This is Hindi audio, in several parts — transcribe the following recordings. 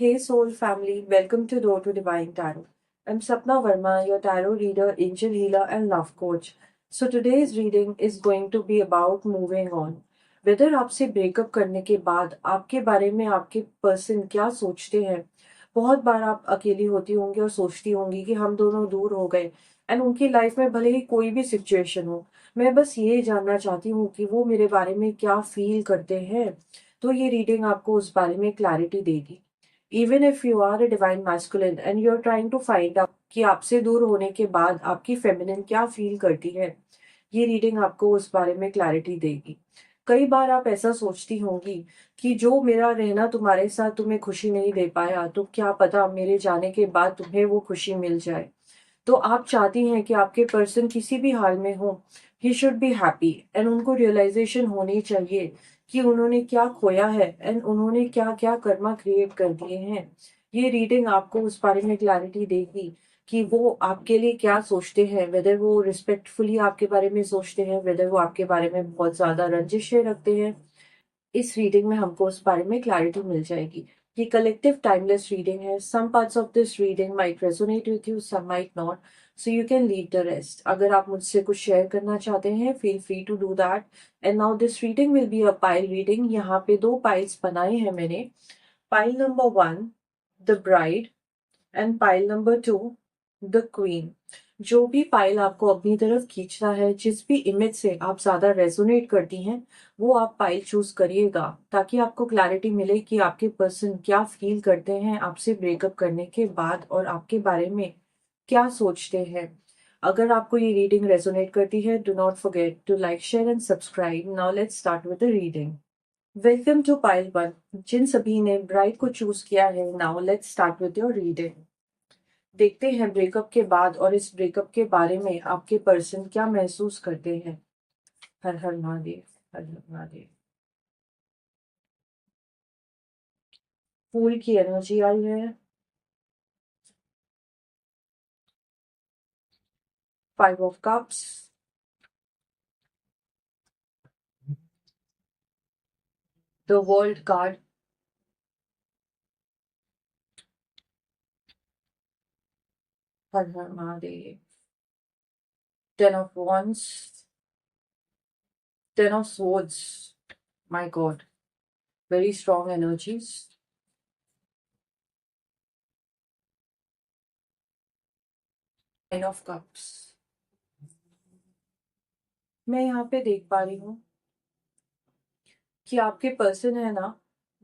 Hey Soul family, welcome to Door to Divine Tarot. I'm Sapna Verma, your tarot reader, angel healer, and love coach. So today's reading is going to be about moving on. Whether आपसे ब्रेकअप करने के बाद आपके बारे में आपके पर्सन क्या सोचते हैं। बहुत बार आप अकेली होती होंगी और सोचती होंगी कि हम दोनों दूर हो गए एंड उनकी लाइफ में भले ही कोई भी सिचुएशन हो, मैं बस ये जानना चाहती हूँ कि वो मेरे बारे में क्या फील करते हैं। तो ये रीडिंग आपको उस बारे में क्लैरिटी देगी। Even if you are a divine masculine and you are trying to find out कि आपसे दूर होने के बाद आपकी फेमिनिन क्या फील करती है, ये रीडिंग आपको उस बारे में क्लैरिटी देगी। कई बार आप ऐसा सोचती होंगी कि जो मेरा रहना तुम्हारे साथ तुम्हें खुशी नहीं दे पाया, तो क्या पता मेरे जाने के बाद तुम्हें वो खुशी मिल जाए। तो आप चाहती हैं कि आपके पर्सन किसी भी हाल में हो, he should be happy and उनको रियलाइजेशन होनी चाहिए कि उन्होंने क्या खोया है एंड उन्होंने क्या क्या कर्मा क्रिएट कर दिए हैं। ये रीडिंग आपको उस बारे में क्लैरिटी देगी कि वो आपके लिए क्या सोचते हैं, वेदर वो रिस्पेक्टफुली आपके बारे में सोचते हैं, वेदर वो आपके बारे में बहुत ज्यादा रंजिशें रखते हैं। इस रीडिंग में हमको उस बारे में क्लैरिटी मिल जाएगी। ये कलेक्टिव टाइमलेस रीडिंग है। Some parts of this reading might resonate with you, some might not, so you can leave the rest. अगर आप मुझसे कुछ शेयर करना चाहते हैं, feel free to do that. And now this reading will be a pile reading. यहाँ पे दो पाइल्स बनाए हैं मैंने। Pile number 1 the bride and pile number 2 the queen. जो भी पाइल आपको अपनी तरफ खींचता है, जिस भी इमेज से आप ज्यादा रेजोनेट करती हैं, वो आप पाइल चूज करिएगा, ताकि आपको क्लैरिटी मिले कि आपके पर्सन क्या फील करते हैं आपसे ब्रेकअप करने के बाद और आपके बारे में क्या सोचते हैं। अगर आपको ये रीडिंग रेजोनेट करती है, do not forget to like, share and subscribe. Now let's start with the reading. Welcome to pile 1। जिन सभी ने ब्राइड को चूज किया है, now let's start with your reading. देखते हैं ब्रेकअप के बाद और इस ब्रेकअप के बारे में आपके पर्सन क्या महसूस करते हैं। हर हर महादेव, हर हर महादेव। फूल की एनर्जी आई है। 5 of cups, the world card, हर हर Mahadev. 10 of wands, 10 of swords, my god, very strong energies। 9 of cups। मैं यहाँ पे देख पा रही हूँ कि आपके पर्सन है ना,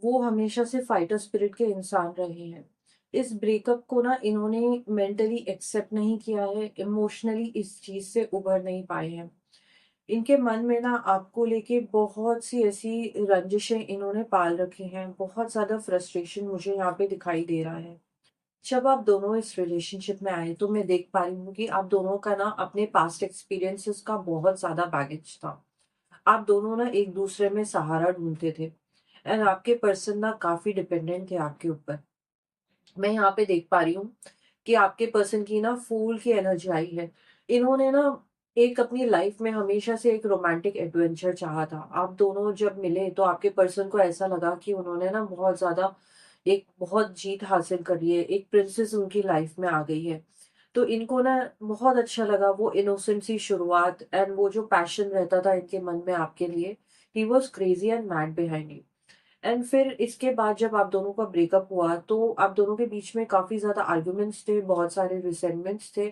वो हमेशा से फाइटर स्पिरिट के इंसान रहे हैं। इस ब्रेकअप को ना इन्होंने मेंटली एक्सेप्ट नहीं किया है, इमोशनली इस चीज से उभर नहीं पाए हैं। इनके मन में ना आपको लेके बहुत सी ऐसी रंजिशें इन्होंने पाल रखी हैं, बहुत ज्यादा फ्रस्ट्रेशन मुझे यहाँ पे दिखाई दे रहा है। जब आप दोनों इस रिलेशनशिप में आए, तो मैं देख पा रही हूँ कि आप दोनों का ना अपने पास्ट एक्सपीरियंसेस का बहुत ज्यादा बैगेज था। आप दोनों ना एक दूसरे में सहारा ढूंढते थे एंड आपके पर्सन ना काफी डिपेंडेंट थे आपके ऊपर। मैं यहाँ पे देख पा रही हूँ कि आपके पर्सन की ना फूल की एनर्जी आई है। इन्होंने ना एक अपनी लाइफ में हमेशा से एक रोमांटिक एडवेंचर चाहा था। आप दोनों जब मिले तो आपके पर्सन को ऐसा लगा कि उन्होंने ना बहुत ज्यादा एक बहुत जीत हासिल करी है, एक प्रिंसेस उनकी लाइफ में आ गई है। तो इनको ना बहुत अच्छा लगा वो इनोसेंट सी शुरुआत एंड वो जो पैशन रहता था इनके मन में आपके लिए। He was crazy and mad behind you. And फिर इसके बाद जब आप दोनों का ब्रेकअप हुआ, तो आप दोनों के बीच में काफी ज्यादा आर्ग्यूमेंट्स थे, बहुत सारे रिसेंटमेंट्स थे।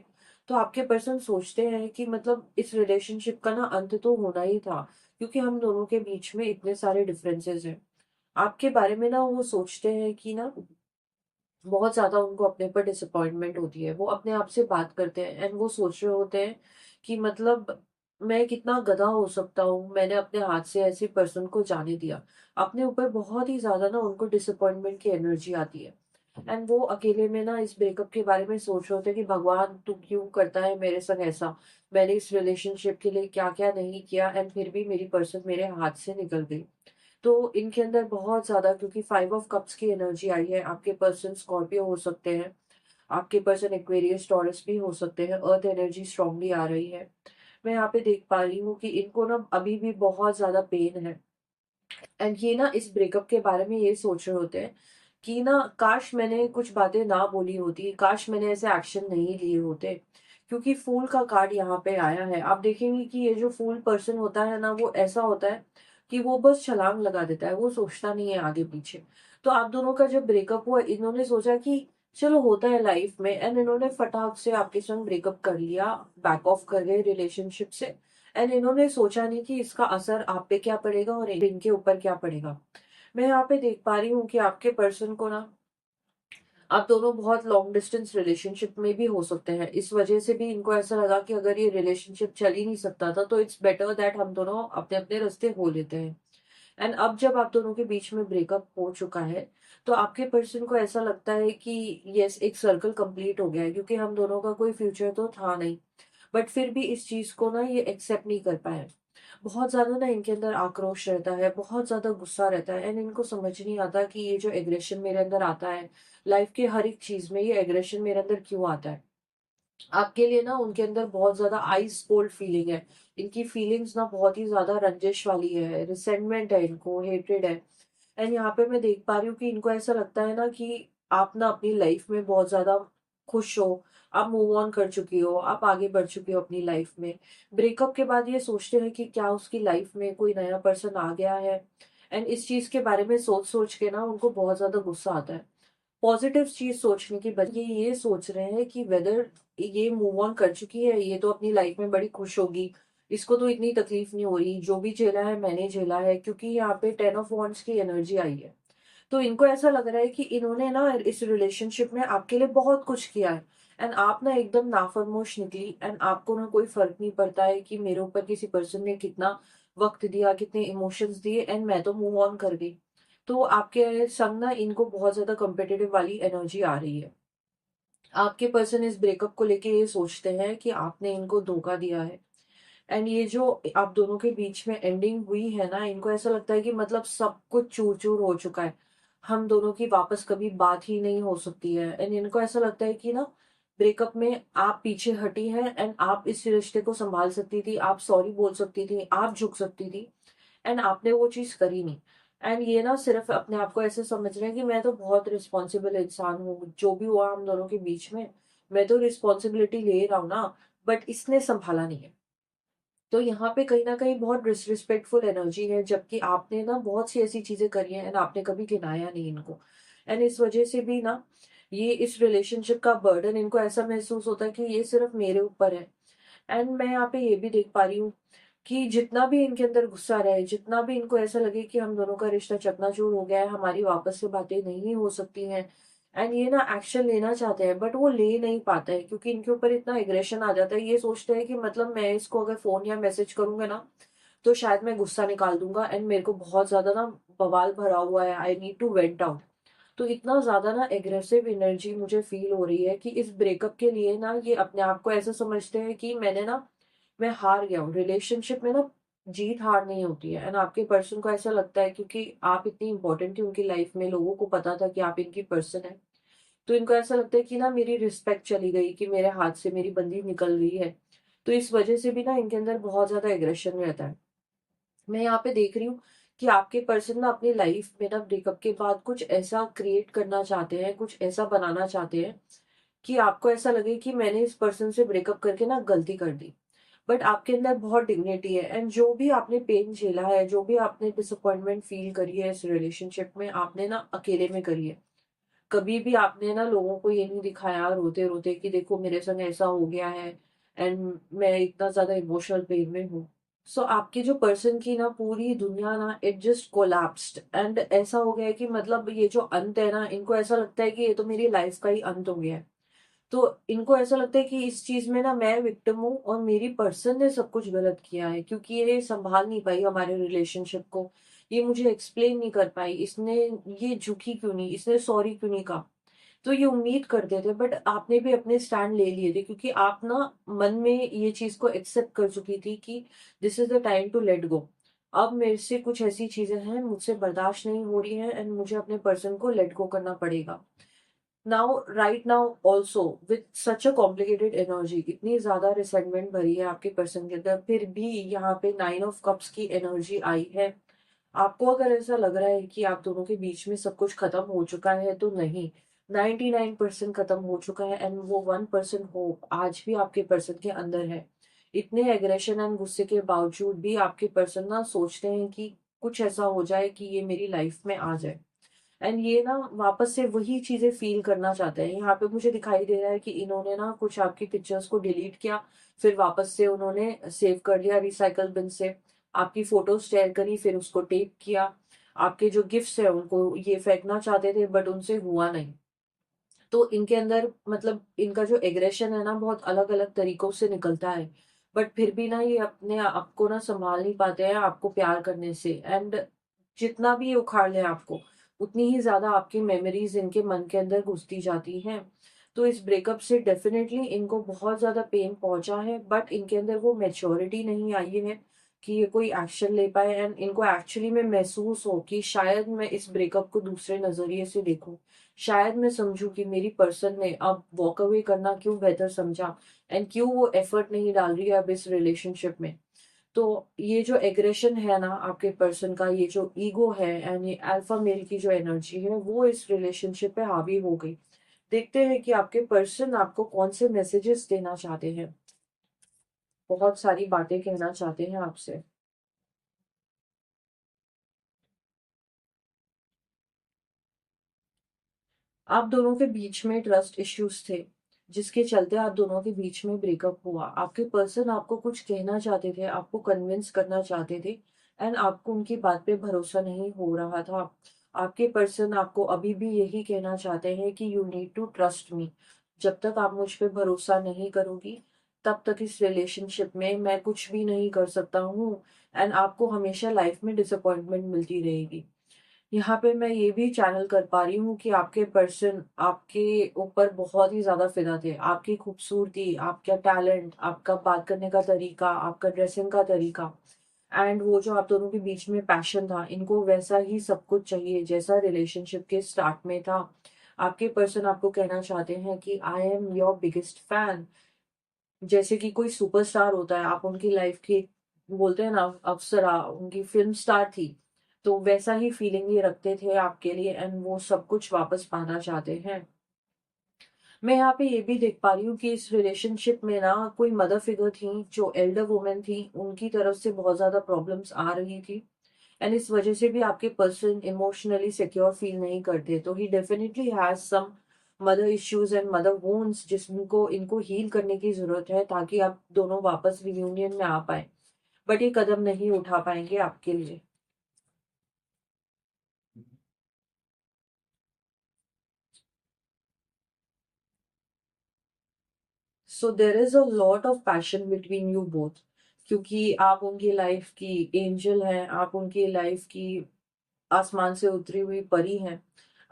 तो आपके पर्सन सोचते हैं कि मतलब इस रिलेशनशिप का ना अंत तो होना ही था, क्योंकि हम दोनों के बीच में इतने सारे डिफरेंसेस हैं। आपके बारे में ना वो सोचते हैं कि ना बहुत ज़्यादा उनको अपने पर डिसअपॉइंटमेंट होती है। वो अपने आप से बात करते हैं एंड वो सोच रहे होते हैं कि मतलब मैं कितना गधा हो सकता हूँ, मैंने अपने हाथ से ऐसे पर्सन को जाने दिया। अपने ऊपर बहुत ही ज़्यादा ना उनको डिसअपॉइंटमेंट की एनर्जी आती है एंड वो अकेले में ना इस ब्रेकअप के बारे में सोच रहे होते हैं कि भगवान तू क्यों करता है मेरे संग ऐसा। मैंने इस रिलेशनशिप के लिए क्या-क्या नहीं किया एंड फिर भी मेरी पर्सन मेरे हाथ से निकल गई। तो इनके अंदर बहुत ज़्यादा, क्योंकि 5 ऑफ कप्स की एनर्जी आई है, आपके पर्सन स्कॉर्पियो हो सकते हैं, आपके पर्सन एक्वेरियस टॉरस भी हो सकते हैं, अर्थ एनर्जी स्ट्रांगली आ रही है। मैं यहाँ पे देख पा रही हूँ कि इनको ना अभी भी बहुत ज़्यादा पेन है एंड ये ना इस ब्रेकअप के बारे में ये सोच रहे होते हैं कि ना काश मैंने कुछ बातें ना बोली होती, काश मैंने ऐसे एक्शन नहीं लिए होते। क्योंकि फूल का कार्ड यहाँ पे आया है। आप देखेंगे कि ये जो फूल पर्सन होता है ना, वो ऐसा होता है कि वो बस छलांग लगा देता है, वो सोचता नहीं है आगे पीछे। तो आप दोनों का जब ब्रेकअप हुआ, इन्होंने सोचा कि चलो होता है लाइफ में, एंड इन्होंने फटाक से आपके संग ब्रेकअप कर लिया, बैक ऑफ कर गए रिलेशनशिप से। एंड इन्होंने सोचा नहीं कि इसका असर आप पे क्या पड़ेगा और इनके ऊपर क्या पड़ेगा। मैं यहाँ पे देख पा रही हूँ कि आपके पर्सन को ना, आप दोनों बहुत लॉन्ग डिस्टेंस रिलेशनशिप में भी हो सकते हैं। इस वजह से भी इनको ऐसा लगा कि अगर ये रिलेशनशिप चल ही नहीं सकता था, तो इट्स बेटर दैट हम दोनों अपने अपने रास्ते हो लेते हैं। एंड अब जब आप दोनों के बीच में ब्रेकअप हो चुका है, तो आपके पर्सन को ऐसा लगता है कि यस, एक सर्कल कंप्लीट हो गया है, क्योंकि हम दोनों का कोई फ्यूचर तो था नहीं। बट फिर भी इस चीज को ना ये एक्सेप्ट नहीं कर पाए। बहुत ज़्यादा ना इनके अंदर आक्रोश रहता है, बहुत ज़्यादा गुस्सा रहता है, एंड इनको समझ नहीं आता कि ये जो एग्रेशन मेरे अंदर आता है, लाइफ के हर एक चीज़ में ये एग्रेशन मेरे अंदर क्यों आता है। आपके लिए ना उनके अंदर बहुत ज़्यादा आइस कोल्ड फीलिंग है। इनकी फीलिंग्स ना बहुत ही ज़्यादा रंजिश वाली है, रिसेंटमेंट है इनको, हेट्रेड है। एंड यहाँ पे मैं देख पा रही हूँ कि इनको ऐसा लगता है ना कि आप ना अपनी लाइफ में बहुत ज्यादा खुश हो, आप मूव ऑन कर चुकी हो, आप आगे बढ़ चुकी हो अपनी लाइफ में। ब्रेकअप के बाद ये सोचते हैं कि क्या उसकी लाइफ में कोई नया पर्सन आ गया है। एंड इस चीज के बारे में सोच सोच के ना उनको बहुत ज्यादा गुस्सा आता है। पॉजिटिव चीज सोचने की बजाय ये सोच रहे हैं कि वेदर ये मूव ऑन कर चुकी है, ये तो अपनी लाइफ में बड़ी खुश होगी, इसको तो इतनी तकलीफ नहीं हो रही, जो भी झेला है मैंने झेला है। क्योंकि यहाँ पे 10 ऑफ वॉन्ड्स की एनर्जी आई है, तो इनको ऐसा लग रहा है कि इन्होंने ना इस रिलेशनशिप में आपके लिए बहुत कुछ किया है, एंड आप ना एकदम नाफरमोश निकली, एंड आपको ना कोई फर्क नहीं पड़ता है कि मेरे ऊपर किसी पर्सन ने कितना वक्त दिया, कितने इमोशंस दिए, एंड मैं तो मूव ऑन कर गई। तो आपके संग ना इनको बहुत ज्यादा कम्पिटेटिव वाली एनर्जी आ रही है। आपके पर्सन इस ब्रेकअप को लेके ये सोचते हैं कि आपने इनको धोखा दिया है। एंड ये जो आप दोनों के बीच में एंडिंग हुई है ना, इनको ऐसा लगता है कि मतलब सब कुछ चूर चूर हो चुका है, हम दोनों की वापस कभी बात ही नहीं हो सकती है। एंड इनको ऐसा लगता है कि ना ब्रेकअप में आप पीछे हटी हैं, एंड आप इस रिश्ते को संभाल सकती थी, आप सॉरी बोल सकती थी, आप झुक सकती थी, एंड आपने वो चीज करी नहीं। एंड ये ना सिर्फ अपने आप को ऐसे समझ रहे हैं कि मैं तो बहुत रिस्पॉन्सिबल इंसान हूँ, जो भी हुआ हम दोनों के बीच में मैं तो रिस्पॉन्सिबिलिटी ले रहा हूँ ना, बट इसने संभाला नहीं है। तो यहाँ पे कहीं न कहीं बहुत डिसरिस्पेक्टफुल एनर्जी है, जबकि आपने ना बहुत सी ऐसी चीज़ें करी हैं, एंड आपने कभी गिनाया नहीं इनको। एंड इस वज़ह से भी ना ये इस रिलेशनशिप का बर्डन इनको ऐसा महसूस होता है कि ये सिर्फ़ मेरे ऊपर है। एंड मैं यहाँ पे ये भी देख पा रही हूँ कि जितना भी इनके अंदर गुस्सा रहे, जितना भी इनको ऐसा लगे कि हम दोनों का रिश्ता चकनाचूर हो गया है, हमारी वापस से बातें नहीं हो सकती हैं, एंड ये ना एक्शन लेना चाहते हैं, बट वो ले नहीं पाते हैं, क्योंकि इनके ऊपर इतना एग्रेशन आ जाता है। ये सोचते हैं कि मतलब मैं इसको अगर फ़ोन या मैसेज करूँगा ना, तो शायद मैं गुस्सा निकाल दूँगा, एंड मेरे को बहुत ज़्यादा ना बवाल भरा हुआ है, I need to vent out. तो इतना ज़्यादा ना एग्रेसिव एनर्जी मुझे फ़ील हो रही है कि इस ब्रेकअप के लिए ना ये अपने आप को ऐसा समझते हैं कि मैं हार गया हूँ। रिलेशनशिप में ना जीत हार नहीं होती है, एंड आपके पर्सन को ऐसा लगता है क्योंकि आप इतनी इंपॉर्टेंट थी उनकी लाइफ में, लोगों को पता था कि आप इनकी पर्सन है। तो इनको ऐसा लगता है कि ना मेरी रिस्पेक्ट चली गई, कि मेरे हाथ से मेरी बंदी निकल गई है। तो इस वजह से भी ना इनके अंदर बहुत ज़्यादा एग्रेशन रहता है। मैं यहाँ पे देख रही हूँ कि आपके पर्सन ना अपनी लाइफ में ना ब्रेकअप के बाद कुछ ऐसा क्रिएट करना चाहते हैं, कुछ ऐसा बनाना चाहते हैं कि आपको ऐसा लगे कि मैंने इस पर्सन से ब्रेकअप करके ना गलती कर दी। बट आपके अंदर बहुत डिग्निटी है, एंड जो भी आपने पेन झेला है, जो भी आपने डिसअपॉइंटमेंट फील करी है इस रिलेशनशिप में, आपने ना अकेले में करी है। कभी भी आपने ना लोगों को ये नहीं दिखाया रोते रोते कि देखो मेरे संग ऐसा हो गया है, एंड मैं इतना ज्यादा इमोशनल पेन में हूँ। सो आपकी जो पर्सन की ना पूरी दुनिया ना इट जस्ट कोलैप्स्ड, एंड ऐसा हो गया है कि मतलब ये जो अंत है ना, इनको ऐसा लगता है कि ये तो मेरी लाइफ का ही अंत हो गया है। तो इनको ऐसा लगता है कि इस चीज में ना मैं विक्टिम हूँ, और मेरी पर्सन ने सब कुछ गलत किया है, क्योंकि ये संभाल नहीं पाई हमारे रिलेशनशिप को, ये मुझे एक्सप्लेन नहीं कर पाई, इसने ये झुकी क्यों नहीं, इसने सॉरी क्यों नहीं कहा। तो ये उम्मीद करते थे, बट आपने भी अपने स्टैंड ले लिए थे, क्योंकि आप ना मन में ये चीज को एक्सेप्ट कर चुकी थी कि this is the time to let go. अब मेरे से कुछ ऐसी चीजें हैं मुझसे बर्दाश्त नहीं हो रही हैं, एंड मुझे अपने पर्सन को लेट गो करना पड़ेगा। Now right now also with such a complicated energy, इतनी ज्यादा रिसेंटमेंट भरी है आपके पर्सन के अंदर, फिर भी यहाँ पे 9 ऑफ कप्स की एनर्जी आई है। आपको अगर ऐसा लग रहा है कि आप दोनों के बीच में सब कुछ खत्म हो चुका है, तो नहीं, 99% खत्म हो चुका है, एंड वो 1% होप आज भी आपके पर्सन के अंदर है। इतने एग्रेशन एंड गुस्से के बावजूद भी आपके पर्सन ना सोचते हैं कि कुछ ऐसा हो जाए कि ये मेरी लाइफ में आ जाए, एंड ये ना वापस से वही चीजें फील करना चाहते हैं। यहाँ पे मुझे दिखाई दे रहा है कि इन्होंने ना कुछ आपकी पिक्चर्स को डिलीट किया, फिर वापस से उन्होंने सेव कर लिया रिसाइकल बिन से, आपकी फोटोज शेयर करी, फिर उसको टेप किया, आपके जो गिफ्ट्स है उनको ये फेंकना चाहते थे बट उनसे हुआ नहीं। तो इनके अंदर मतलब इनका जो एग्रेशन है ना बहुत अलग अलग तरीकों से निकलता है, बट फिर भी ना ये अपने आप को ना संभाल नहीं पाते हैं आपको प्यार करने से, एंड जितना भी ये उखाड़ लें आपको, उतनी ही ज्यादा आपकी मेमोरीज इनके मन के अंदर घुसती जाती हैं। तो इस ब्रेकअप से डेफिनेटली इनको बहुत ज्यादा पेन पहुंचा है, बट इनके अंदर वो मेच्योरिटी नहीं आई है कि ये कोई एक्शन ले पाए, एंड इनको एक्चुअली में महसूस हो कि शायद मैं इस ब्रेकअप को दूसरे नजरिए से देखूं, शायद मैं समझूं कि मेरी पर्सन ने अब वॉक अवे करना क्यों बेहतर समझा, एंड क्यों वो एफर्ट नहीं डाल रही है अब इस रिलेशनशिप में। तो ये जो एग्रेशन है ना आपके पर्सन का, ये जो ईगो है एंड ये अल्फा मेल की जो एनर्जी है, वो इस रिलेशनशिप पे हावी हो गई। देखते हैं कि आपके पर्सन आपको कौन से मैसेजेस देना चाहते हैं, बहुत सारी बातें कहना चाहते हैं आपसे। आप दोनों के बीच में ट्रस्ट इश्यूज थे, जिसके चलते आप दोनों के बीच में ब्रेकअप हुआ। आपके पर्सन आपको कुछ कहना चाहते थे, आपको कन्विंस करना चाहते थे, एंड आपको उनकी बात पे भरोसा नहीं हो रहा था। आपके पर्सन आपको अभी भी यही कहना चाहते हैं कि you need to trust me. जब तक आप मुझ पे भरोसा नहीं करोगी, तब तक इस रिलेशनशिप में मैं कुछ भी नहीं कर सकता हूँ, एंड आपको हमेशा लाइफ में डिसअपॉइंटमेंट मिलती रहेगी। यहाँ पे मैं ये भी चैनल कर पा रही हूँ कि आपके पर्सन आपके ऊपर बहुत ही ज्यादा फिदा थे। आपकी खूबसूरती, आपका टैलेंट, आपका बात करने का तरीका, आपका ड्रेसिंग का तरीका, एंड वो जो आप दोनों के बीच में पैशन था, इनको वैसा ही सब कुछ चाहिए जैसा रिलेशनशिप के स्टार्ट में था। आपके पर्सन आपको कहना चाहते हैं कि I am your biggest fan. जैसे कि कोई सुपरस्टार होता है, आप उनकी लाइफ की बोलते हैं ना अप्सरा, उनकी फिल्म स्टार थी, तो वैसा ही फीलिंग ये रखते थे आपके लिए, एंड वो सब कुछ वापस पाना चाहते हैं। मैं यहाँ पे ये भी देख पा रही हूँ कि इस रिलेशनशिप में ना कोई मदर फिगर थी, जो एल्डर वुमेन थी, उनकी तरफ से बहुत ज्यादा प्रॉब्लम्स आ रही थी, एंड इस वजह से भी आपके पर्सन इमोशनली सिक्योर फील नहीं करते। तो he definitely has some mother issues and mother wounds जिनको इनको हील करने की जरूरत है, ताकि आप दोनों वापस रियूनियन में आ पाए, बट ये कदम नहीं उठा पाएंगे आपके लिए। So there is a lot of passion between you both, क्योंकि आप उनकी लाइफ की एंजल हैं, आप उनकी लाइफ की आसमान से उतरी हुई परी हैं।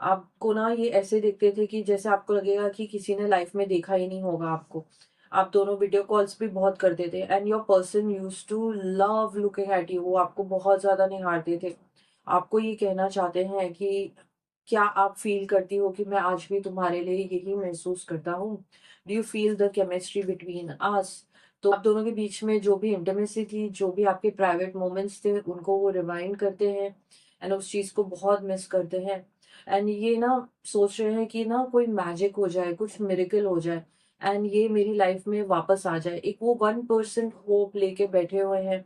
आपको ना ये ऐसे देखते थे कि जैसे आपको लगेगा कि किसी ने लाइफ में देखा ही नहीं होगा आपको। आप दोनों वीडियो कॉल्स भी बहुत करते थे, and your person used to love looking at you. वो आपको बहुत ज्यादा निहारते थे, आपको ये कहना चाहते हैं कि क्या आप फील करती हो कि मैं आज भी तुम्हारे लिए यही महसूस करता हूँ, do you feel the chemistry between us. तो आप दोनों के बीच में जो भी इंटीमेसी थी, जो भी आपके प्राइवेट मोमेंट्स थे, उनको वो रिवाइंड करते हैं, एंड उस चीज को बहुत मिस करते हैं। एंड ये ना सोच रहे हैं कि ना कोई मैजिक हो जाए, कुछ मिरेकल हो जाए, एंड ये मेरी लाइफ में वापस आ जाए। एक वो 1% होप लेके बैठे हुए हैं,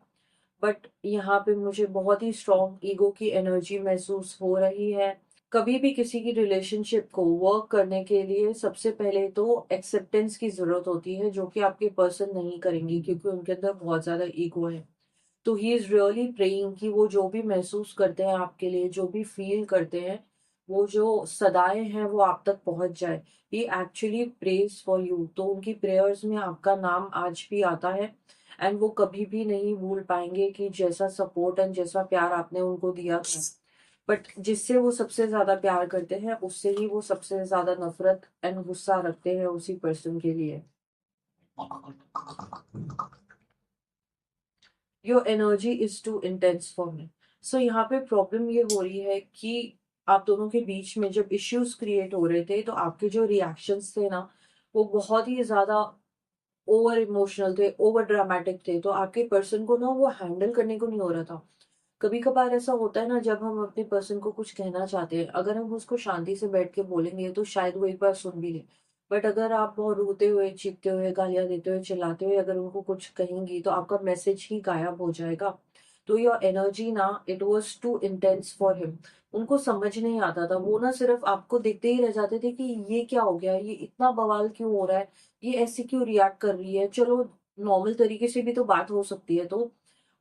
बट यहाँ पे मुझे बहुत ही स्ट्रॉन्ग ईगो की एनर्जी महसूस हो रही है। कभी भी किसी की रिलेशनशिप को वर्क करने के लिए सबसे पहले तो एक्सेप्टेंस की जरूरत होती है, जो कि आपके पर्सन नहीं करेंगे क्योंकि उनके अंदर बहुत ज्यादा ईगो है। तो ही इज रियली प्रेइंग कि वो जो भी महसूस करते हैं आपके लिए, जो भी फील करते हैं, वो जो सदाएं हैं वो आप तक पहुंच जाए। ही एक्चुअली प्रेज फॉर यू, तो उनकी प्रेयर्स में आपका नाम आज भी आता है, एंड वो कभी भी नहीं भूल पाएंगे कि जैसा सपोर्ट एंड जैसा प्यार आपने उनको दिया था। बट जिससे वो सबसे ज्यादा प्यार करते हैं, उससे ही वो सबसे ज्यादा नफरत एंड गुस्सा रखते हैं उसी पर्सन के लिए। Your energy is too intense for me. So यहाँ पे प्रॉब्लम ये हो रही है कि आप दोनों के बीच में जब इश्यूज क्रिएट हो रहे थे, तो आपके जो रिएक्शंस थे ना, वो बहुत ही ज्यादा ओवर इमोशनल थे, ओवर ड्रामेटिक थे, तो आपके पर्सन को ना वो हैंडल करने को नहीं हो रहा था। कभी कभार ऐसा होता है ना, जब हम अपने पर्सन को कुछ कहना चाहते हैं, अगर हम उसको शांति से बैठ के बोलेंगे तो शायद वो एक बार सुन भी ले। बट अगर आप बहुत रोते हुए, चीखते हुए, गालियां देते हुए, चिल्लाते हुए अगर उनको कुछ कहेंगी तो आपका मैसेज ही गायब हो जाएगा। तो योर एनर्जी ना, it was too intense for him. उनको समझ नहीं आता था, वो ना सिर्फ आपको देखते ही रह जाते थे कि ये क्या हो गया, ये इतना बवाल क्यों हो रहा है, ये ऐसे क्यों रिएक्ट कर रही है, चलो नॉर्मल तरीके से भी तो बात हो सकती है। तो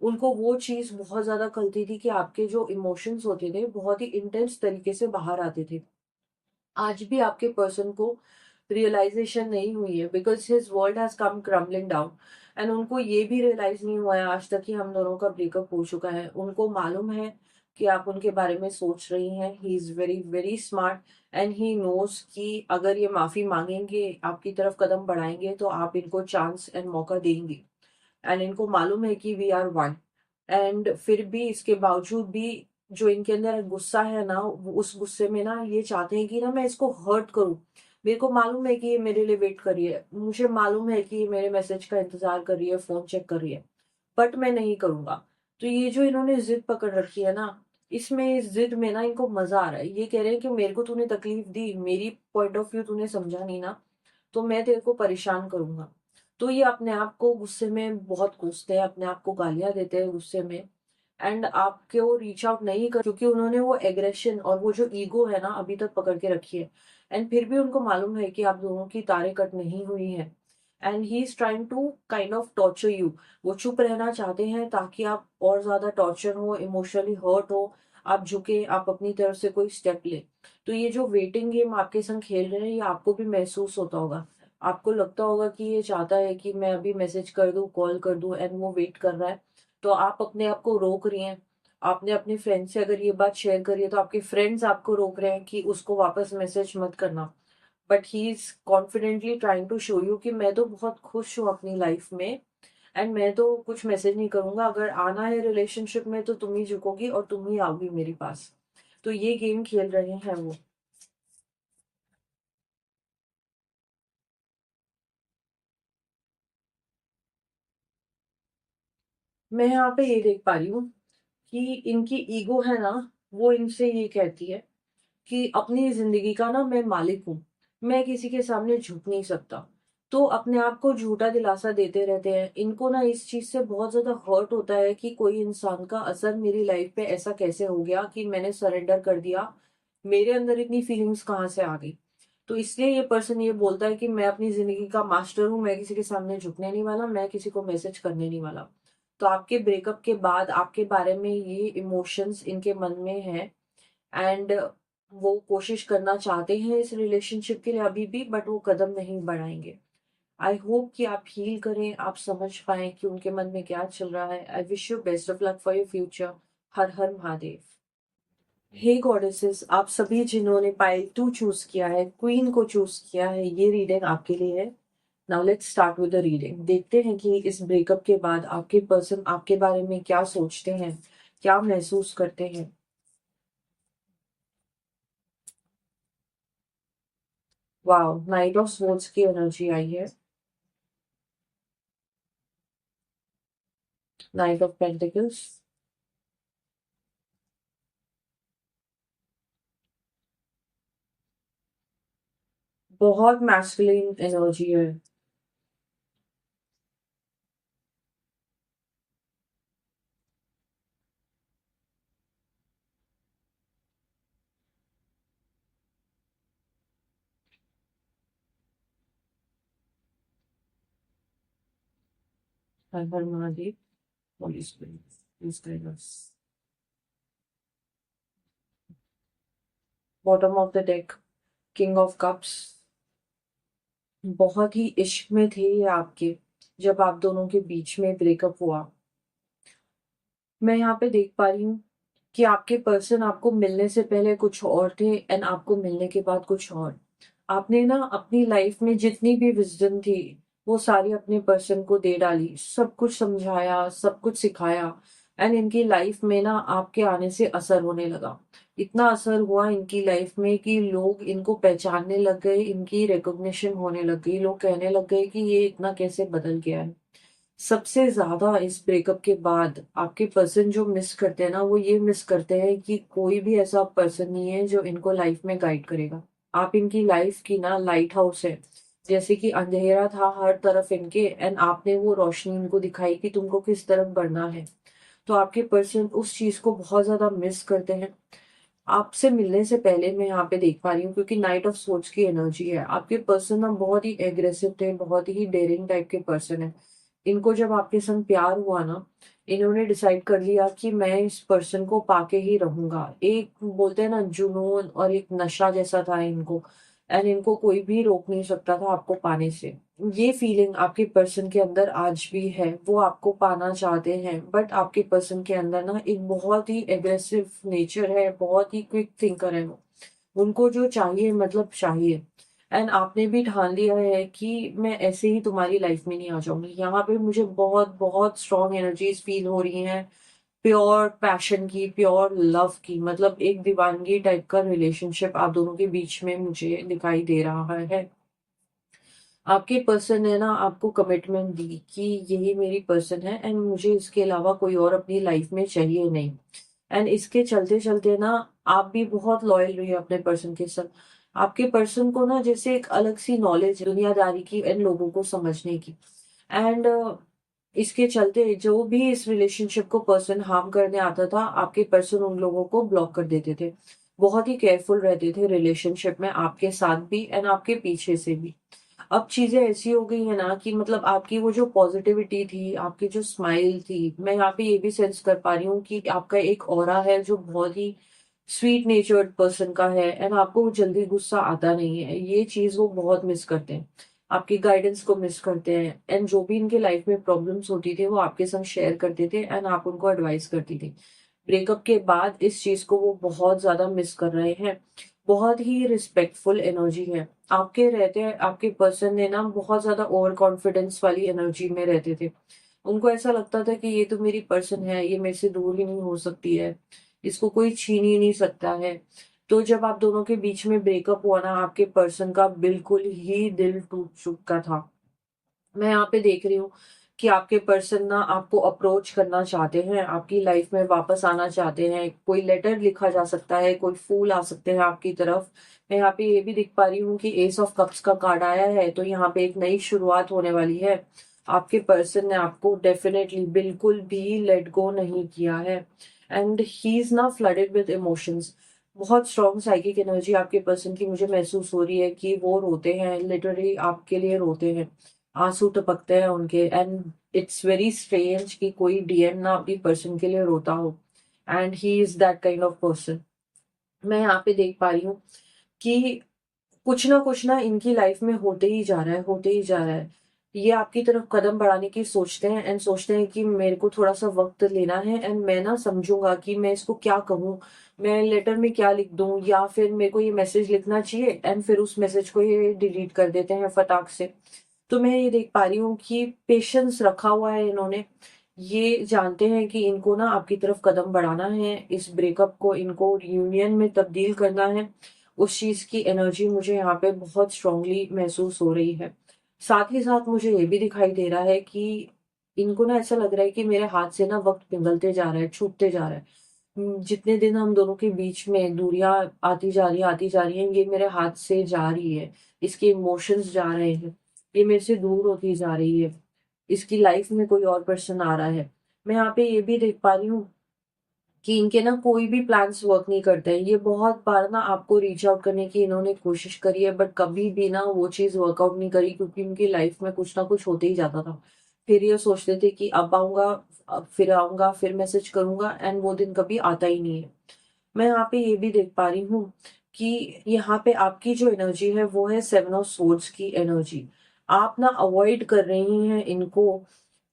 उनको वो चीज़ बहुत ज़्यादा खलती थी कि आपके जो इमोशंस होते थे बहुत ही इंटेंस तरीके से बाहर आते थे। आज भी आपके पर्सन को रियलाइजेशन नहीं हुई है, because his world has come crumbling down. And उनको ये भी रियलाइज नहीं हुआ है आज तक कि हम दोनों का ब्रेकअप हो चुका है। उनको मालूम है कि आप उनके बारे में सोच रही हैं। He is very very smart and he knows कि अगर ये माफी मांगेंगे, आपकी तरफ कदम बढ़ाएंगे, तो आप इनको चांस एंड मौका देंगे। एंड इनको मालूम है कि वी आर वन। एंड फिर भी इसके बावजूद भी जो इनके अंदर गुस्सा है ना, उस गुस्से में ना ये चाहते हैं कि ना मैं इसको हर्ट करूं। मेरे को मालूम है कि ये मेरे लिए वेट कर रही है, मुझे मालूम है कि ये मेरे मैसेज का इंतजार कर रही है, फोन चेक कर रही है, बट मैं नहीं करूंगा। तो ये जो इन्होंने जिद पकड़ रखी है ना, इसमें इस जिद में ना इनको मजा आ रहा है। ये कह रहे हैं कि मेरे को तूने तकलीफ दी, मेरी पॉइंट ऑफ व्यू तूने समझा नहीं ना, तो मैं तेरे को परेशान करूंगा। तो ये अपने आप को गुस्से में बहुत कोसते हैं, अपने आप को गालियां देते हैं गुस्से में। एंड आपको रीच आउट नहीं कर, क्योंकि उन्होंने वो एग्रेशन और वो जो ईगो है ना अभी तक पकड़ के रखी है। एंड फिर भी उनको मालूम है कि आप दोनों की तारें कट नहीं हुई हैं। And he is trying to kind of torture you. वो चुप रहना चाहते हैं ताकि आप और ज्यादा टॉर्चर हो, इमोशनली हर्ट हो, आप झुके, आप अपनी तरफ से कोई स्टेप ले। तो ये जो वेटिंग गेम आपके संग खेल रहे हैं, ये आपको भी महसूस होता होगा। आपको लगता होगा कि ये चाहता है कि मैं अभी मैसेज कर दूं, कॉल कर दूं, एंड वो वेट कर रहा है। तो आप अपने आप को रोक रही हैं। आपने अपने फ्रेंड से अगर ये बात शेयर करी है तो आपके फ्रेंड्स आपको रोक रहे हैं कि उसको वापस मैसेज मत करना। But he is confidently trying to show you कि मैं तो बहुत खुश हूँ अपनी लाइफ में। एंड मैं तो कुछ मैसेज नहीं करूंगा, अगर आना है रिलेशनशिप में तो तुम ही झुकोगी और तुम ही आओगी मेरे पास। तो ये गेम खेल रहे हैं वो। मैं यहाँ पे ये देख पा रही हूँ कि इनकी ईगो है ना, वो इनसे ये कहती है कि अपनी जिंदगी का ना मैं मालिक हूँ, मैं किसी के सामने झुक नहीं सकता। तो अपने आप को झूठा दिलासा देते रहते हैं। इनको ना इस चीज से बहुत ज्यादा हर्ट होता है कि कोई इंसान का असर मेरी लाइफ पे ऐसा कैसे हो गया कि मैंने सरेंडर कर दिया, मेरे अंदर इतनी फीलिंग्स कहाँ से आ गई। तो इसलिए ये पर्सन ये बोलता है कि मैं अपनी जिंदगी का मास्टर हूँ, मैं किसी के सामने झुकने नहीं वाला, मैं किसी को मैसेज करने नहीं वाला। तो आपके ब्रेकअप के बाद आपके बारे में ये इमोशंस इनके मन में है। एंड वो कोशिश करना चाहते हैं इस रिलेशनशिप के लिए अभी भी, बट वो कदम नहीं बढ़ाएंगे। आई होप कि आप हील करें, आप समझ पाए कि उनके मन में क्या चल रहा है। I wish you best of luck for your future. हर हर महादेव। हे गॉडेसेस, आप सभी जिन्होंने पाइल 2 चूज किया है, क्वीन को चूज किया है, ये रीडिंग आपके लिए है। Now let's start with the reading. देखते हैं कि इस ब्रेकअप के बाद आपके पर्सन आपके बारे में क्या सोचते हैं, क्या महसूस करते हैं। वाओ, नाइट ऑफ स्वॉर्ड्स की एनर्जी आई है। Knight of pentacles. बहुत मैस्कुलिन एनर्जी है। हर हर Mahadev. Holy spirit please guide us. Bottom of the deck, king of cups. बहुत ही इश्क में थे ये आपके, जब आप दोनों के बीच में ब्रेकअप हुआ। मैं यहाँ पे देख पा रही हूँ कि आपके पर्सन आपको मिलने से पहले कुछ और थे एंड आपको मिलने के बाद कुछ और। आपने ना अपनी लाइफ में जितनी भी विजडम थी वो सारी अपने पर्सन को दे डाली, सब कुछ समझाया, सब कुछ सिखाया। एंड इनकी लाइफ में ना आपके आने से असर होने लगा। इतना असर हुआ इनकी लाइफ में कि लोग इनको पहचानने लग गए, इनकी रिकॉग्निशन होने लग गई, लोग कहने लग गए कि ये इतना कैसे बदल गया है। सबसे ज्यादा इस ब्रेकअप के बाद आपके पर्सन जो मिस करते हैं ना, वो ये मिस करते हैं कि कोई भी ऐसा पर्सन नहीं है जो इनको लाइफ में गाइड करेगा। आप इनकी लाइफ की ना लाइट हाउस है। जैसे कि अंधेरा था हर तरफ इनके, एंड आपने वो रोशनी इनको दिखाई कि तुमको किस तरफ बढ़ना है। तो आपके पर्सन उस चीज को बहुत ज्यादा मिस करते हैं। आपसे मिलने से पहले मैं यहाँ पे देख पा रही हूँ, क्योंकि नाइट ऑफ सोच की एनर्जी है, आपके पर्सन ना बहुत ही एग्रेसिव थे, बहुत ही डेयरिंग टाइप के पर्सन है। इनको जब आपके संग प्यार हुआ ना, इन्होंने डिसाइड कर लिया कि मैं इस पर्सन को पाके ही रहूंगा। एक बोलते हैं ना जुनून और एक नशा जैसा था इनको, एंड इनको कोई भी रोक नहीं सकता था आपको पाने से। ये फीलिंग आपके पर्सन के अंदर आज भी है, वो आपको पाना चाहते हैं, बट आपके पर्सन के अंदर ना एक बहुत ही एग्रेसिव नेचर है, बहुत ही क्विक थिंकर है वो। उनको जो चाहिए मतलब चाहिए। एंड आपने भी ठान लिया है कि मैं ऐसे ही तुम्हारी लाइफ में नहीं आ जाऊंगी। यहाँ पे मुझे बहुत बहुत स्ट्रॉन्ग एनर्जीज फील हो रही हैं, प्योर पैशन की, प्योर लव की, मतलब एक दीवानगी टाइप का रिलेशनशिप आप दोनों के बीच में मुझे दिखाई दे रहा है। आपके पर्सन ने ना आपको कमिटमेंट दी कि यही मेरी पर्सन है, एंड मुझे इसके अलावा कोई और अपनी लाइफ में चाहिए नहीं। एंड इसके चलते चलते ना आप भी बहुत लॉयल रही अपने पर्सन के साथ। आपके पर्सन को ना जैसे एक अलग सी नॉलेज दुनियादारी की एंड लोगों को समझने की। एंड इसके चलते जो भी इस रिलेशनशिप को पर्सन हार्म करने आता था, आपके पर्सन उन लोगों को ब्लॉक कर देते थे। बहुत ही केयरफुल रहते थे रिलेशनशिप में, आपके साथ भी एंड आपके पीछे से भी। अब चीजें ऐसी हो गई है ना कि मतलब आपकी वो जो पॉजिटिविटी थी, आपकी जो स्माइल थी, मैं यहाँ पे ये भी सेंस कर पा रही हूँ कि आपका एक ऑरा है जो बहुत ही स्वीट नेचर्ड पर्सन का है, एंड आपको वो जल्दी गुस्सा आता नहीं है। ये चीज वो बहुत मिस करते हैं, आपकी गाइडेंस को मिस करते हैं। एंड जो भी इनके लाइफ में प्रॉब्लम्स होती थी वो आपके संग शेयर करते थे, एंड आप उनको एडवाइस करती थी। ब्रेकअप के बाद इस चीज को वो बहुत ज्यादा मिस कर रहे हैं। बहुत ही रिस्पेक्टफुल एनर्जी है आपके रहते हैं। आपके पर्सन ने ना बहुत ज्यादा ओवर कॉन्फिडेंस वाली एनर्जी में रहते थे। उनको ऐसा लगता था कि ये तो मेरी पर्सन है, ये मेरे से दूर ही नहीं हो सकती है, इसको कोई छीन ही नहीं सकता है। तो जब आप दोनों के बीच में ब्रेकअप हुआ ना, आपके पर्सन का बिल्कुल ही दिल टूट चुका था। मैं यहाँ पे देख रही हूँ कि आपके पर्सन ना आपको अप्रोच करना चाहते हैं, आपकी लाइफ में वापस आना चाहते हैं। कोई लेटर लिखा जा सकता है, कोई फूल आ सकते हैं आपकी तरफ। मैं यहाँ पे ये भी दिख पा रही हूँ कि एस ऑफ कप्स का कार्ड आया है, तो यहाँ पे एक नई शुरुआत होने वाली है। आपके पर्सन ने आपको डेफिनेटली बिल्कुल भी लेट गो नहीं किया है, एंड ही इज ना फ्लडेड विद इमोशंस। बहुत स्ट्रॉन्ग साइकिक एनर्जी आपके पर्सन की मुझे महसूस हो रही है कि वो रोते हैं, लिटरली आपके लिए रोते हैं, आंसू टपकते हैं उनके। एंड इट्स वेरी स्ट्रेंज कि कोई डीएम ना अपनी पर्सन के लिए रोता हो, and he is that kind of person. मैं यहाँ पे देख पा रही हूँ कि कुछ ना इनकी लाइफ में होते ही जा रहा है, होते ही जा रहा है। ये आपकी तरफ कदम बढ़ाने की सोचते हैं, एंड सोचते हैं कि मेरे को थोड़ा सा वक्त लेना है, एंड मैं ना समझूंगा कि मैं इसको क्या कहूँ, मैं लेटर में क्या लिख दूं, या फिर मेरे को ये मैसेज लिखना चाहिए, एंड फिर उस मैसेज को ये डिलीट कर देते हैं फटाक से। तो मैं ये देख पा रही हूँ कि पेशेंस रखा हुआ है इन्होंने। ये जानते हैं कि इनको ना आपकी तरफ कदम बढ़ाना है, इस ब्रेकअप को इनको यूनियन में तब्दील करना है। उस चीज की एनर्जी मुझे यहाँ पे बहुत स्ट्रांगली महसूस हो रही है। साथ ही साथ मुझे ये भी दिखाई दे रहा है कि इनको ना ऐसा लग रहा है कि मेरे हाथ से ना वक्त पिघलते जा रहा है, छूटते जा रहा है। जितने दिन हम दोनों के बीच में दूरियां आती जा रही हैं, ये मेरे हाथ से जा रही है। इसके इमोशंस जा रहे हैं, ये मेरे से दूर होती जा रही है। इसकी लाइफ में कोई और पर्सन आ रहा है। मैं यहाँ पे ये भी देख पा रही हूँ कि इनके ना कोई भी प्लान्स वर्क नहीं करते हैं। ये बहुत बार ना आपको रीच आउट करने की इन्होंने कोशिश करी है, बट कभी भी ना वो चीज वर्कआउट नहीं करी, क्योंकि उनकी लाइफ में कुछ ना कुछ होते ही जाता था। फिर ये सोचते थे कि अब आऊंगा, अब फिर आऊंगा, फिर मैसेज करूंगा, एंड वो दिन कभी आता ही नहीं है। मैं यहाँ पे ये भी देख पा रही हूँ कि यहाँ पे आपकी जो एनर्जी है वो है सेवन ऑफ सोर्ड्स की एनर्जी। आप ना अवॉइड कर रही हैं इनको,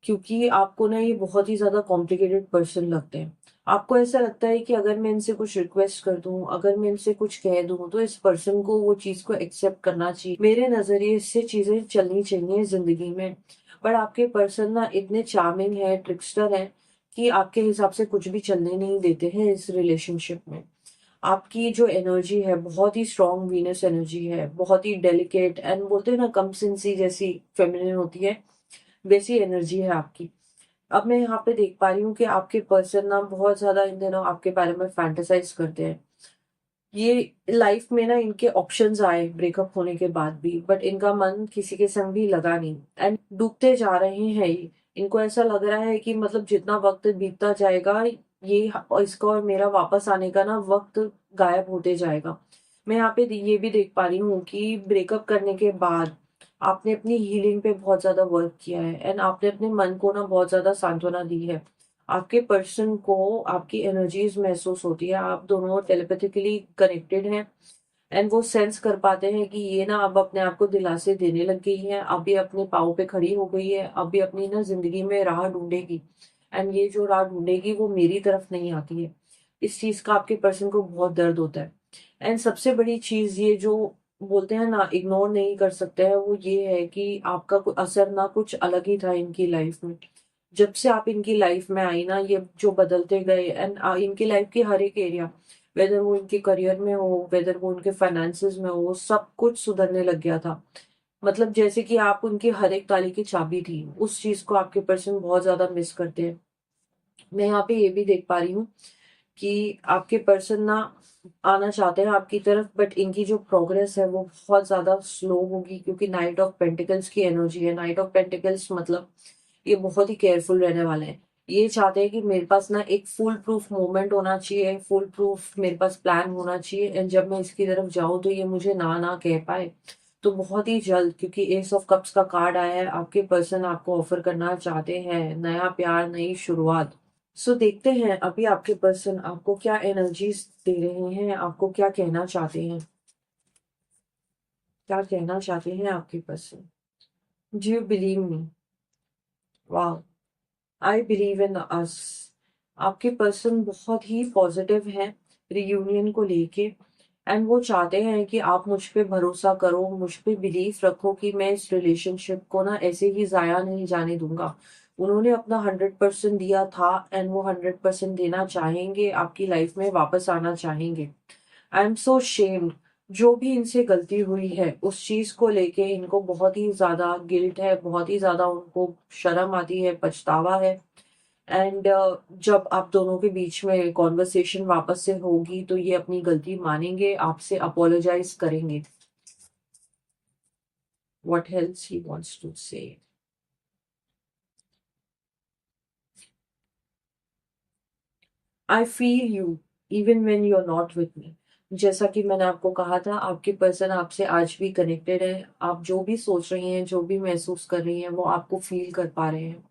क्योंकि आपको ना ये बहुत ही ज्यादा कॉम्प्लिकेटेड पर्सन लगते हैं। आपको ऐसा लगता है कि अगर मैं इनसे कुछ रिक्वेस्ट कर दूं, अगर मैं इनसे कुछ कह दूं, तो इस पर्सन को वो चीज को एक्सेप्ट करना चाहिए, मेरे नजरिए से चीजें चलनी चाहिए जिंदगी में। पर आपके पर्सन ना इतने चार्मिंग है, ट्रिक्स्टर है, कि आपके हिसाब से कुछ भी चलने नहीं देते हैं इस रिलेशनशिप में। आपकी जो एनर्जी है बहुत ही स्ट्रॉन्ग वीनस एनर्जी है, बहुत ही डेलिकेट, एंड बोलते हैं ना कम सिंसी जैसी फेमिनिन होती है। वैसी एनर्जी है आपकी। अब मैं यहाँ पे देख पा रही हूँ कि आपके पर्सन ना बहुत ज्यादा इन दिनों आपके बारे में फैंटेसाइज करते हैं। ये लाइफ में ना इनके ऑप्शंस आए ब्रेकअप होने के बाद भी, बट इनका मन किसी के संग भी लगा नहीं एंड डूबते जा रहे हैं ये। इनको ऐसा लग रहा है कि मतलब जितना वक्त बीतता जाएगा ये इसका और मेरा वापस आने का ना वक्त गायब होते जाएगा। मैं यहाँ पे ये भी देख पा रही हूँ कि ब्रेकअप करने के बाद आपने अपनी हीलिंग पे बहुत ज्यादा वर्क किया है एंड आपने अपने मन को ना बहुत ज्यादा सांत्वना दी है। आपके पर्सन को आपकी एनर्जीज महसूस होती है, आप दोनों टेलीपैथिकली कनेक्टेड हैं एंड वो सेंस कर पाते हैं कि ये ना अब अपने आप को दिलासे देने लग गई है, अब ये अपने पाँव पे खड़ी हो गई है, अब ये अपनी ना जिंदगी में राह ढूंढेगी एंड ये जो राह ढूंढेगी वो मेरी तरफ नहीं आती है। इस चीज का आपके पर्सन को बहुत दर्द होता है। एंड सबसे बड़ी चीज ये जो बोलते हैं ना इग्नोर नहीं कर सकते हैं, वो ये है कि आपका असर ना कुछ अलग ही था इनकी लाइफ में। जब से आप इनकी लाइफ में आई ना ये जो बदलते गए एंड इनकी लाइफ की हर एक एरिया, वेदर वो इनके करियर में हो, वेदर वो उनके फाइनेंसेस में हो, सब कुछ सुधरने लग गया था। मतलब जैसे कि आप उनकी हर एक ताले की चाबी थी, उस चीज को आपके पर्सन बहुत ज्यादा मिस करते हैं। मैं यहाँ पे ये भी देख पा रही हूँ कि आपके पर्सन ना आना चाहते हैं आपकी तरफ, बट इनकी जो प्रोग्रेस है वो बहुत ज्यादा स्लो होगी क्योंकि नाइट ऑफ पेंटिकल्स की एनर्जी है। नाइट ऑफ पेंटिकल्स मतलब ये बहुत ही केयरफुल रहने वाले हैं। ये चाहते हैं कि मेरे पास ना एक फुल प्रूफ मूवमेंट होना चाहिए, फुल प्रूफ मेरे पास प्लान होना चाहिए एंड जब मैं इसकी तरफ जाऊं तो ये मुझे ना ना कह पाए। तो बहुत ही जल्द, क्योंकि एस ऑफ कप्स का कार्ड आया है, आपके पर्सन आपको ऑफर करना चाहते हैं नया प्यार, नई शुरुआत। सो देखते हैं अभी आपके पर्सन आपको क्या एनर्जीज दे रहे हैं, आपको क्या कहना चाहते हैं, क्या कहना चाहते हैं आपके person. Do you believe me? वाह, आई बिलीव इन अस। आपके पर्सन बहुत ही पॉजिटिव हैं रियूनियन को लेके एंड वो चाहते हैं कि आप मुझ पे भरोसा करो, मुझ पे बिलीव रखो कि मैं इस रिलेशनशिप को ना ऐसे ही जाया नहीं जाने दूंगा। उन्होंने अपना 100% दिया था एंड वो 100% देना चाहेंगे, आपकी लाइफ में वापस आना चाहेंगे। I am so shamed. जो भी इनसे गलती हुई है उस चीज को लेके इनको बहुत ही ज्यादा गिल्ट है, बहुत ही ज्यादा उनको शर्म आती है, पछतावा है। एंड जब आप दोनों के बीच में कॉन्वर्सेशन वापस से होगी तो ये अपनी गलती मानेंगे, आपसे अपोलोजाइज करेंगे। What else he wants to say? I feel you even when you are not with me. जैसा कि मैंने आपको कहा था, आपके पर्सन आपसे आज भी कनेक्टेड है। आप जो भी सोच रही हैं, जो भी महसूस कर रही हैं, वो आपको फील कर पा रहे हैं।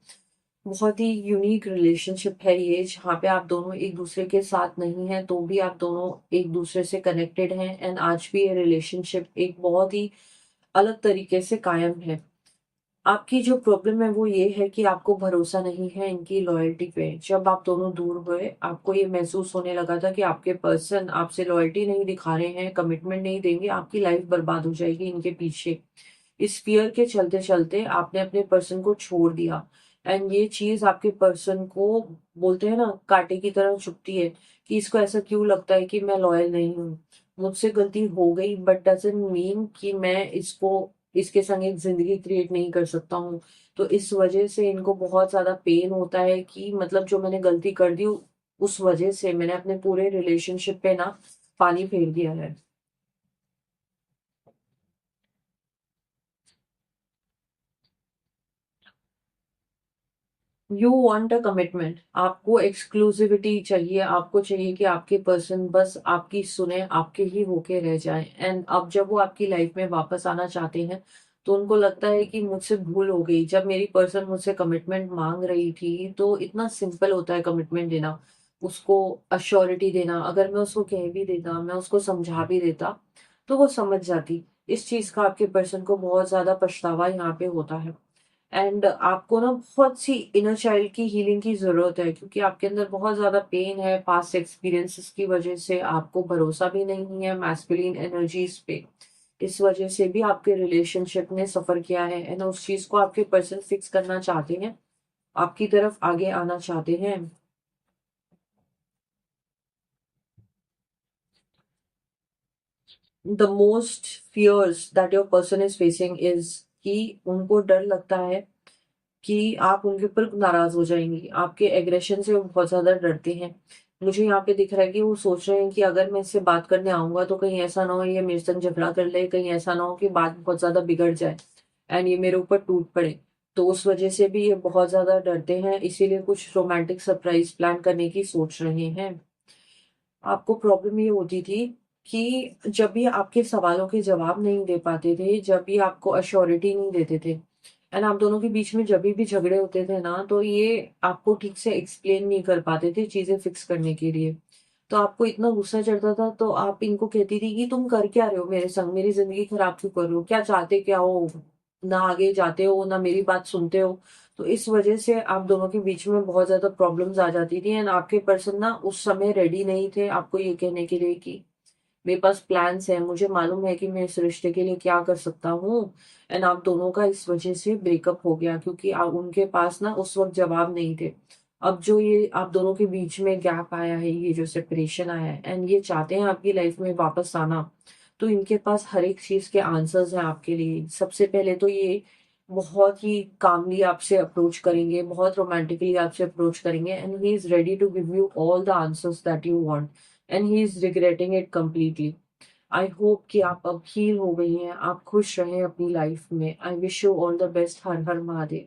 बहुत ही यूनिक रिलेशनशिप है ये, जहाँ पे आप दोनों एक दूसरे के साथ नहीं हैं तो भी आप दोनों एक दूसरे से कनेक्टेड हैं एंड आज भी ये रिलेशनशिप एक बहुत ही अलग तरीके से कायम है। आपकी जो प्रॉब्लम है वो ये है कि आपको भरोसा नहीं है इनकी लॉयल्टी पे। जब आप दोनों दूर हुए आपको ये महसूस होने लगा था कि आपके पर्सन आपसे लॉयल्टी नहीं दिखा रहे हैं, कमिटमेंट नहीं देंगे, आपकी लाइफ बर्बाद हो जाएगी इनके पीछे। इस फियर के चलते चलते आपने अपने पर्सन को छोड़ दिया एंड ये चीज आपके पर्सन को बोलते हैं ना कांटे की तरह चुभती है कि इसको ऐसा क्यों लगता है कि मैं लॉयल नहीं हूँ। मुझसे गलती हो गई बट डजंट मीन कि मैं इसको इसके संग एक जिंदगी क्रिएट नहीं कर सकता हूँ। तो इस वजह से इनको बहुत ज्यादा पेन होता है कि मतलब जो मैंने गलती कर दी उस वजह से मैंने अपने पूरे रिलेशनशिप पे ना पानी फेर दिया है। यू वांट अ कमिटमेंट, आपको एक्सक्लूसिविटी चाहिए, आपको चाहिए कि आपके पर्सन बस आपकी सुने, आपके ही होके रह जाए एंड अब जब वो आपकी लाइफ में वापस आना चाहते हैं तो उनको लगता है कि मुझसे भूल हो गई। जब मेरी पर्सन मुझसे कमिटमेंट मांग रही थी तो इतना सिंपल होता है कमिटमेंट देना, उसको अश्योरिटी देना। अगर मैं उसको कह भी देता, मैं उसको समझा भी देता तो वो समझ जाती। इस चीज का आपके पर्सन को बहुत ज्यादा पछतावा यहाँ पे होता है एंड आपको ना बहुत सी इनर चाइल्ड की हीलिंग की जरूरत है क्योंकि आपके अंदर बहुत ज्यादा पेन है पास्ट एक्सपीरियंसेस की वजह से। आपको भरोसा भी नहीं है मैस्कुलिन एनर्जीज पे, इस वजह से भी आपके रिलेशनशिप ने सफर किया है एंड उस चीज को आपके पर्सन फिक्स करना चाहते हैं, आपकी तरफ आगे आना चाहते हैं। The most fears that your person is facing is कि उनको डर लगता है कि आप उनके ऊपर नाराज हो जाएंगी, आपके एग्रेशन से वो बहुत ज्यादा डरते हैं। मुझे यहाँ पे दिख रहा है कि वो सोच रहे हैं कि अगर मैं इससे बात करने आऊंगा तो कहीं ऐसा ना हो ये मेरे संग झगड़ा कर ले, कहीं ऐसा ना हो कि बात बहुत ज्यादा बिगड़ जाए एंड ये मेरे ऊपर टूट पड़े। तो उस वजह से भी ये बहुत ज्यादा डरते हैं, इसीलिए कुछ रोमांटिक सरप्राइज प्लान करने की सोच रहे हैं। आपको प्रॉब्लम ये होती थी कि जब भी आपके सवालों के जवाब नहीं दे पाते थे, जब भी आपको अश्योरिटी नहीं देते थे एंड आप दोनों के बीच में जब भी झगड़े होते थे ना, तो ये आपको ठीक से एक्सप्लेन नहीं कर पाते थे चीजें फिक्स करने के लिए। तो आपको इतना गुस्सा चढ़ता था तो आप इनको कहती थी कि तुम कर क्या रहे हो मेरे संग, मेरी जिंदगी खराब क्यों कर रहे हो, क्या चाहते क्या हो, ना आगे जाते हो ना मेरी बात सुनते हो। तो इस वजह से आप दोनों के बीच में बहुत ज्यादा प्रॉब्लम्स आ जाती थी एंड आपके पर्सन ना उस समय रेडी नहीं थे आपको ये कहने के लिए कि मेरे पास प्लान्स हैं, मुझे मालूम है कि मैं इस रिश्ते के लिए क्या कर सकता हूँ। एंड आप दोनों का इस वजह से ब्रेकअप हो गया क्योंकि उनके पास ना उस वक्त जवाब नहीं थे। अब जो ये आप दोनों के बीच में गैप आया है, ये जो सेपरेशन आया है एंड ये चाहते हैं आपकी लाइफ में वापस आना, तो इनके पास हर एक चीज के आंसर्स हैं आपके लिए। सबसे पहले तो ये बहुत ही कामली आपसे अप्रोच करेंगे, बहुत रोमांटिकली आपसे अप्रोच करेंगे and he is ready to give you all the answers that you want and he is regretting it completely. I hope कि आप अब हील हो गई हैं, आप खुश रहें अपनी लाइफ में। आई wish you all the best. हर हर महादेव।